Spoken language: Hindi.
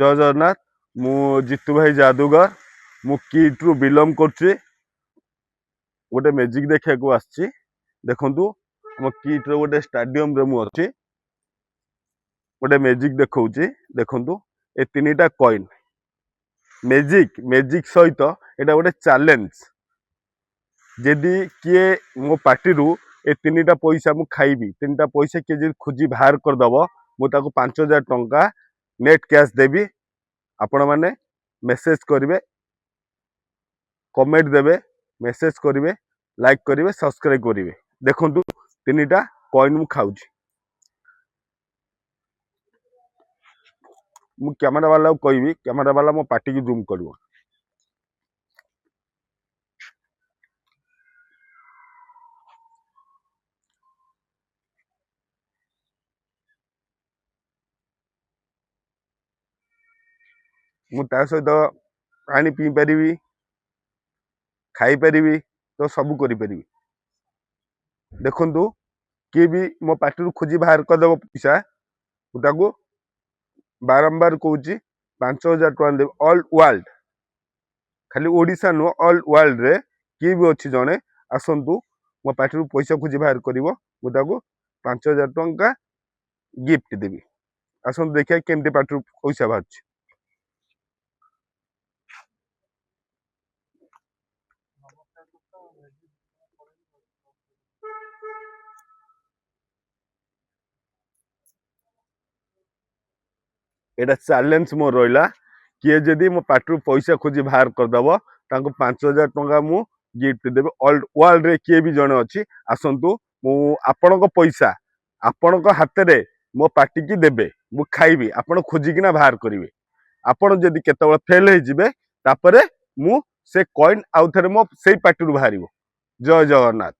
जय जगन्नाथ मु जितू भाई जादूगर मु किट रु बिलंग करछि गोटे मैजिक देखा आसछि देखंतु हम किट रो गोटे स्टाडियम रे मु अछि गोटे मैजिक देखौछि देखंतु ए तीनटा कॉइन मैजिक मैजिक सहित एटा गोटे चैलेंज जदि किए मो पार्टी रु ए तीनटा पैसा मु खाइबी तीनटा पैसा किए जदि खोजी बाहर कर दबो मु ताको 5000 टंका नेट कैश देबी आपण माने मेसेज करिवे कमेंट देवे मेसेज करिवे लाइक करिवे सब्सक्राइब करिवे देखंतु तीनटा कॉइन मु खाउछि मु कैमरा वाला को कहबी कैमरा वाला मो पार्टी की जूम करबो मु ता सहित पानी पी परिबी खाई परिबी तो सब करि परिबी देखंतु किए भी मो पार्टी रु खोजी बाहर कर देबो पैसा उताको बारंबार कहूची 5000 टका देबी ऑल वर्ल्ड खाली ओडिशा नो ऑल वर्ल्ड रे किए भी अछि जने आसंतु मो पार्टी रु पैसा खोजी बाहर करिवो उताको 5000 टका गिफ्ट देबी आसंतु देखिया केमते पार्टी रु पैसा बाहर एटा चैलेंज मोर रहिला किए जदि मो पार्टी पैसा खोजी बाहर करदब तांको 5000 टंका मु गिफ्ट देबे ऑल वर्ल्ड रे किए भी जने अछि आसंतु मु आपनको पैसा आपनको हाथ रे मो पार्टी की देबे मु खाइबी आपण खोजी किना बाहर करिवे आपण जदि केतबे फेल हे जिवे तापरे मु से कॉइन आउ थरे मो सेई पार्टी रु बाहरिबो जय जगन्नाथ।